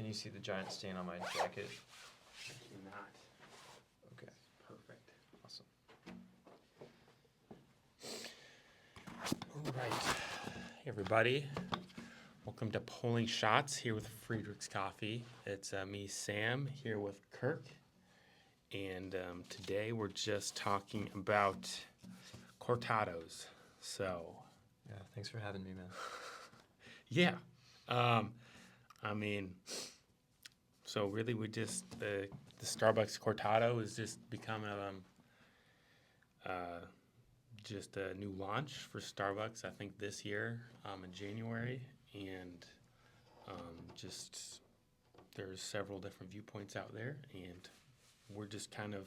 Can you see the giant stain on my jacket? I cannot. Okay. Perfect. Awesome. All right. Hey, everybody. Welcome to Pulling Shots here with Friedrich's Coffee. It's me, Sam, here with Kirk. And today we're just talking about Cortados. So, Yeah, thanks for having me, man. yeah. So really we just, the Starbucks Cortado is just becoming just a new launch for Starbucks, I think this year in January. And just there's several different viewpoints out there. And we're just kind of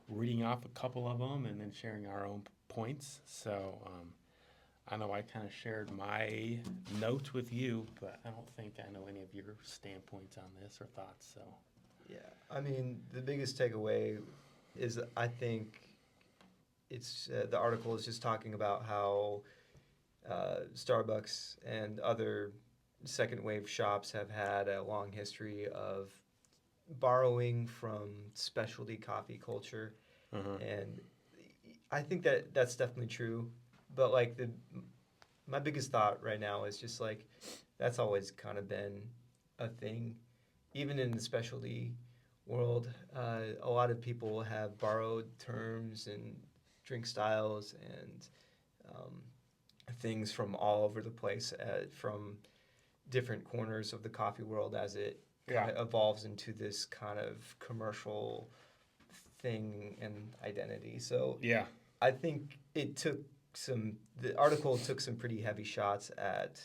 reading off a couple of them and then sharing our own points. So I know I kind of shared my notes with you, but I don't think I know any of your standpoints on this or thoughts. So Yeah, I mean, the biggest takeaway is I think it's the article is just talking about how Starbucks and other second wave shops have had a long history of borrowing from specialty coffee culture, and I think that that's definitely true. But like my biggest thought right now is just like that's always kind of been a thing, even in the specialty world. A lot of people have borrowed terms and drink styles and things from all over the place, from different corners of the coffee world as it kind of evolves into this kind of commercial thing and identity. So yeah, I think the article took some pretty heavy shots at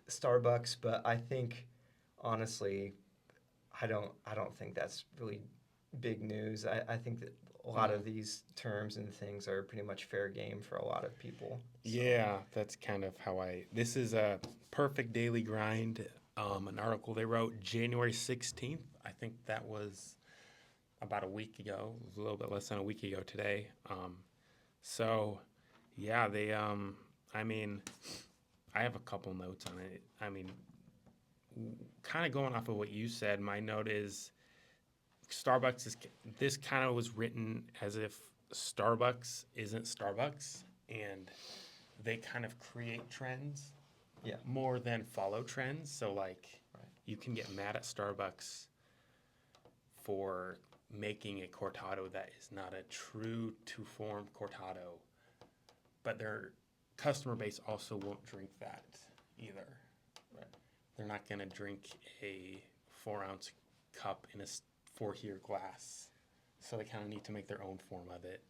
Starbucks, but I think honestly, I don't think that's really big news. I think that a lot of these terms and things are pretty much fair game for a lot of people. So. Yeah, that's kind of how this is a Perfect Daily Grind, an article they wrote January 16th. I think that was about a week ago. It was a little bit less than a week ago today. So, yeah, they, I have a couple notes on it. Kind of going off of what you said, my note is this kind of was written as if Starbucks isn't Starbucks, and they kind of create trends more than follow trends. So, you can get mad at Starbucks for making a cortado that is not a true to-form cortado, but their customer base also won't drink that either. Right. They're not going to drink a 4-ounce cup in a 4-tier glass, so they kind of need to make their own form of it.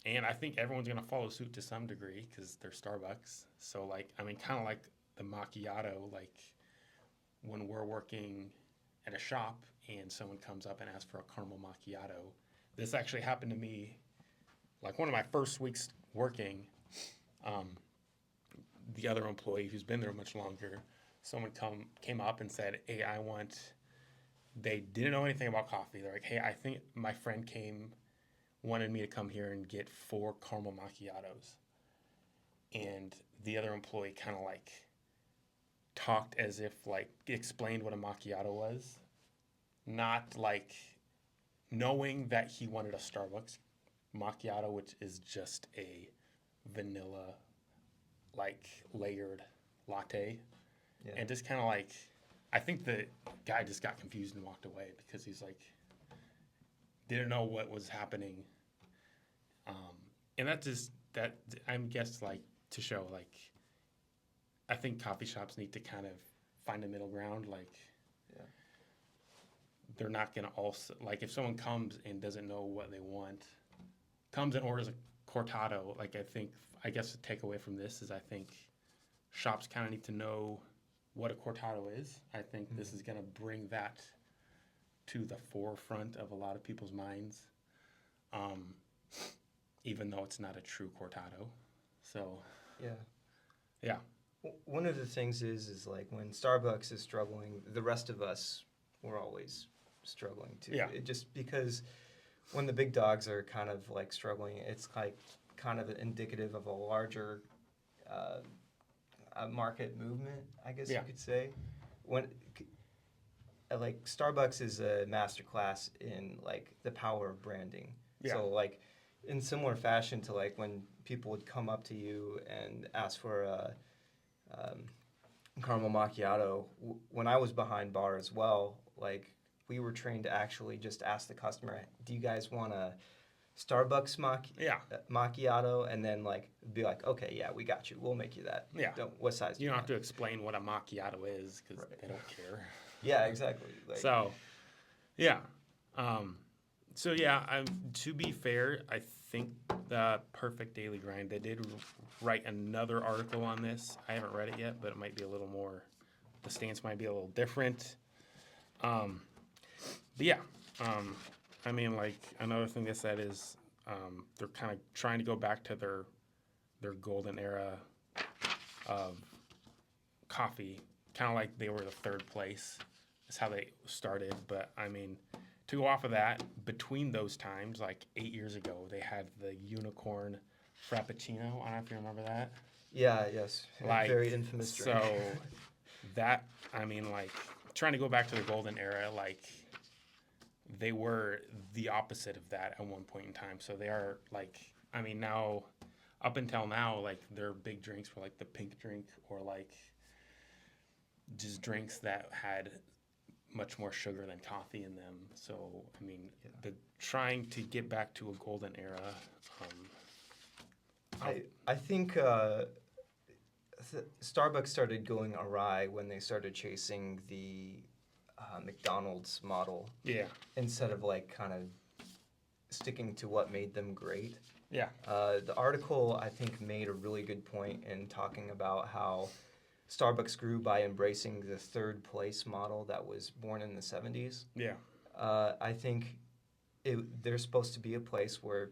And I think everyone's going to follow suit to some degree because they're Starbucks. So, kind of like the macchiato, when we're working at a shop and someone comes up and asks for a caramel macchiato. This actually happened to me, one of my first weeks working. The other employee who's been there much longer, someone came up and said, hey, they didn't know anything about coffee. They're like, hey, I think my friend wanted me to come here and get 4 caramel macchiatos. And the other employee kind of talked as if explained what a macchiato was, not knowing that he wanted a Starbucks macchiato, which is just a vanilla layered latte. Yeah. And just kind of I think the guy just got confused and walked away because he's didn't know what was happening. And that I'm guess to show I think coffee shops need to kind of find a middle ground. They're not gonna also if someone comes and doesn't know what they want, comes and orders a cortado. I guess the takeaway from this is I think shops kind of need to know what a cortado is. I think this is gonna bring that to the forefront of a lot of people's minds, even though it's not a true cortado. So yeah. One of the things is when Starbucks is struggling, the rest of us we're always struggling too. Yeah. It just because when the big dogs are kind of struggling, it's kind of indicative of a larger a market movement, I guess Yeah. you could say. When like Starbucks is a masterclass in like the power of branding. Yeah. So like in similar fashion to like when people would come up to you and ask for a caramel macchiato, when I was behind bar as well, like we were trained to actually just ask the customer, do you guys want a Starbucks Yeah. macchiato? And then like be like, okay, yeah, we got you. We'll make you that. Yeah. What size do You you don't want? have to explain what a macchiato is because Right. they don't care. Yeah, exactly. Like, So, yeah. So yeah, to be fair, I think the Perfect Daily Grind, they did write another article on this. I haven't read it yet, but it might be a little more, the stance might be a little different. But yeah, I mean, like another thing they said is they're kind of trying to go back to their golden era of coffee, kind of like they were the third place. That's how they started. But I mean, to go off of that, between those times, like 8 years ago, they had the unicorn frappuccino. I don't know if you remember that. yeah, yes. Like, Very infamous drink. So that, I mean, like trying to go back to the golden era, like they were the opposite of that at one point in time. So they are like, I mean, now, up until now, like their big drinks were like the pink drink or like just drinks that had much more sugar than coffee in them. So, I mean, the trying to get back to a golden era. I think Starbucks started going awry when they started chasing the McDonald's model Yeah. instead of like kind of sticking to what made them great. Yeah. The article, I think, made a really good point in talking about how Starbucks grew by embracing the third place model that was born in the 70s. Yeah. I think there's supposed to be a place where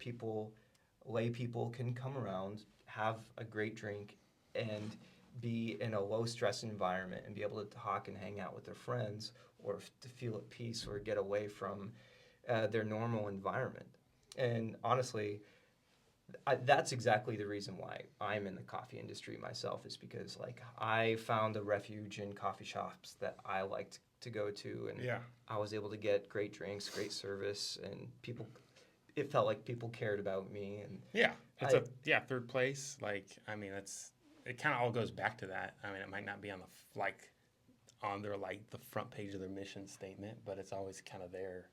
lay people can come around, have a great drink, and be in a low stress environment and be able to talk and hang out with their friends or to feel at peace or get away from their normal environment. And honestly, that's exactly the reason why I'm in the coffee industry myself, is because like I found a refuge in coffee shops that I liked to go to, and Yeah. I was able to get great drinks, great service, and it felt like people cared about me. And Yeah. Third place. Like, I mean, it kind of all goes back to that. I mean, it might not be on the front page of their mission statement, but it's always kind of there.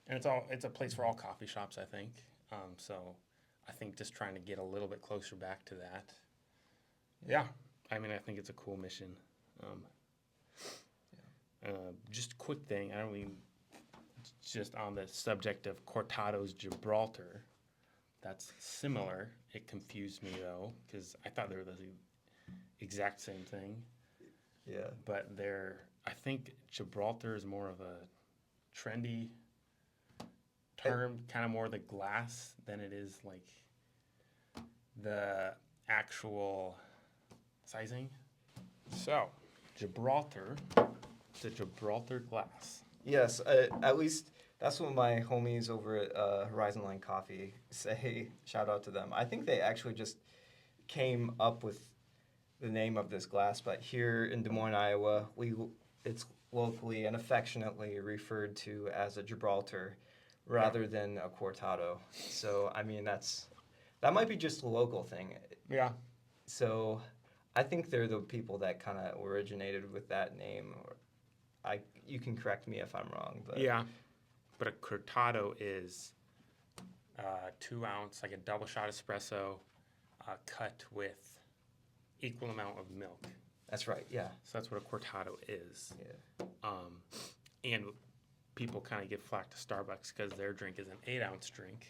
And it's a place for all coffee shops, I think. So I think just trying to get a little bit closer back to that. Yeah. I mean, I think it's a cool mission. Just a quick thing. I don't mean just on the subject of Cortado's Gibraltar. That's similar. It confused me though, because I thought they were the exact same thing. yeah, But I think Gibraltar is more of a trendy term, kind of more the glass than it is like the actual sizing. So, Gibraltar, the Gibraltar glass. yes. At least that's what my homies over at Horizon Line Coffee say. Shout out to them. I think they actually just came up with the name of this glass, but here in Des Moines, Iowa, it's locally and affectionately referred to as a Gibraltar rather than a Cortado. So I mean that might be just a local thing. Yeah. So I think they're the people that kind of originated with that name. You can correct me if I'm wrong, but Yeah. But a Cortado is 2 ounce, like a double shot espresso, cut with equal amount of milk. that's right. Yeah. So that's what a Cortado is. Yeah. And people kind of give flack to Starbucks because their drink is an 8 ounce drink.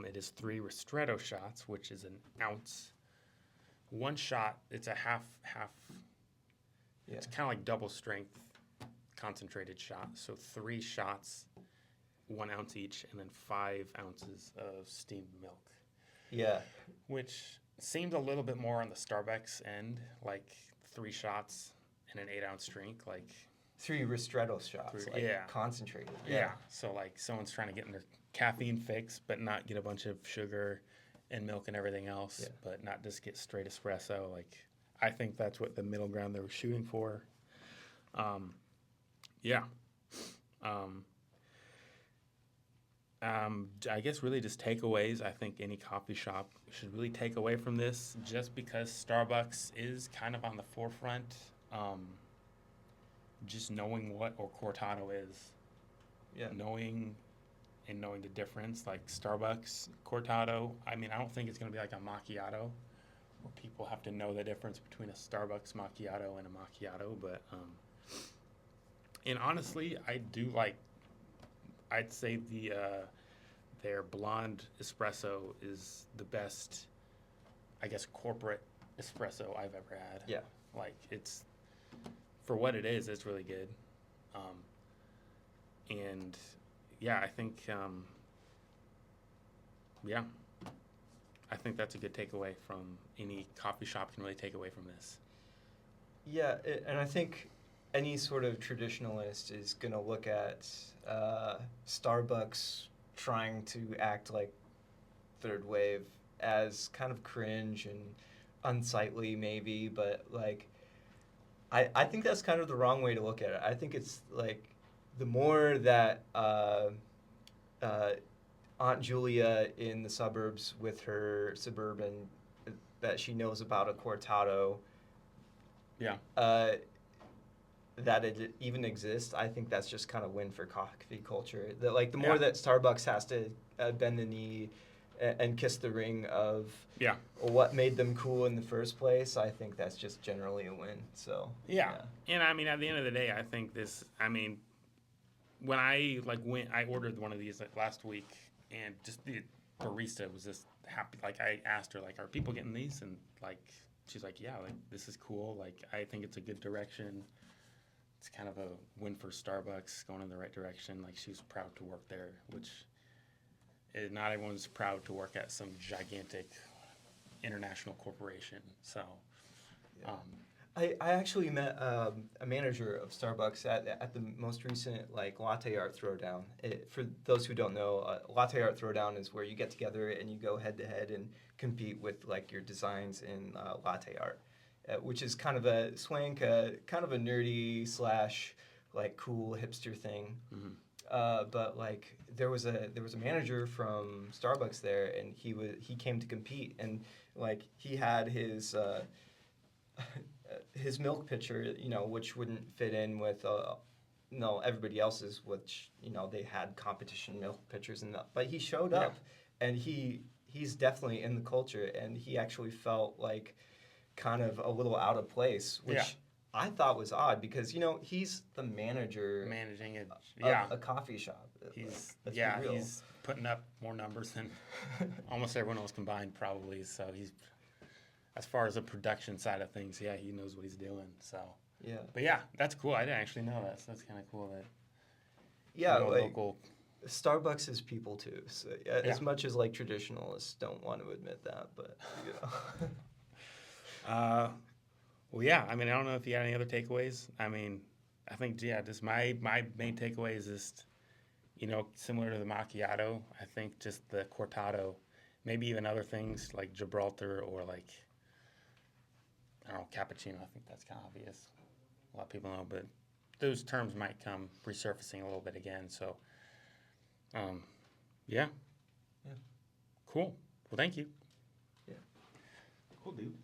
It is 3 ristretto shots, which is an ounce. One shot, it's a half. Yeah. It's kind of like double strength concentrated shot. So 3 shots, 1 ounce each, and then 5 ounces of steamed milk. Yeah. Which seems a little bit more on the Starbucks end, like 3 shots in an 8 ounce drink, like 3 ristretto shots, concentrated. Yeah. So like someone's trying to get in their caffeine fix, but not get a bunch of sugar and milk and everything else, but not just get straight espresso. Like I think that's what the middle ground they were shooting for. Yeah. Um, I guess really just takeaways. I think any coffee shop should really take away from this, just because Starbucks is kind of on the forefront. Just knowing what or Cortado is, Yeah. knowing the difference, like Starbucks Cortado. I mean, I don't think it's going to be like a macchiato, where people have to know the difference between a Starbucks macchiato and a macchiato. But and honestly, I do like. I'd say their blonde espresso is the best, I guess, corporate espresso I've ever had. Yeah. Like, it's, for what it is, it's really good. And yeah, I think, yeah, I think that's a good takeaway from any coffee shop can really take away from this. Yeah, and I think any sort of traditionalist is going to look at Starbucks trying to act like third wave as kind of cringe and unsightly maybe, but like I think that's kind of the wrong way to look at it. I think it's like the more that Aunt Julia in the suburbs with her Suburban that she knows about a Cortado, Yeah. that it even exists, I think that's just kind of win for coffee culture. That like the more Yeah. that Starbucks has to bend the knee and kiss the ring of Yeah. what made them cool in the first place, I think that's just generally a win. So Yeah. And I mean, at the end of the day, I think this, I mean, when I I ordered one of these last week, and just the barista was just happy. Like, I asked her, like, are people getting these? And like, she's like, yeah, like, this is cool. Like, I think it's a good direction. It's kind of a win for Starbucks, going in the right direction. Like, she was proud to work there, which not everyone's proud to work at some gigantic international corporation. So, yeah. I actually met a manager of Starbucks at the most recent like latte art throwdown. For those who don't know, latte art throwdown is where you get together and you go head to head and compete with like your designs in latte art, which is kind of a swank, kind of a nerdy slash like cool hipster thing. mm-hmm. But like there was a manager from Starbucks there, and he came to compete, and like he had his milk pitcher, you know, which wouldn't fit in with everybody else's, which, you know, they had competition milk pitchers and but he showed up, and he's definitely in the culture, and he actually felt like kind of a little out of place, which I thought was odd because, you know, he's the manager Managing it, of a coffee shop. He's real. He's putting up more numbers than almost everyone else combined, probably. So he's, as far as the production side of things, he knows what he's doing. So Yeah. but yeah, that's cool. I didn't actually know that. So that's kind of cool that like, local. Starbucks is people too. So, as much as like traditionalists don't want to admit that, but you know. Well, yeah. I mean, I don't know if you had any other takeaways. I mean, I think just my main takeaway is just, you know, similar to the macchiato. I think just the cortado, maybe even other things like Gibraltar or like, I don't know, cappuccino. I think that's kind of obvious. A lot of people know, but those terms might come resurfacing a little bit again. So, yeah. Yeah. Cool. Well, thank you. Yeah. Cool, dude.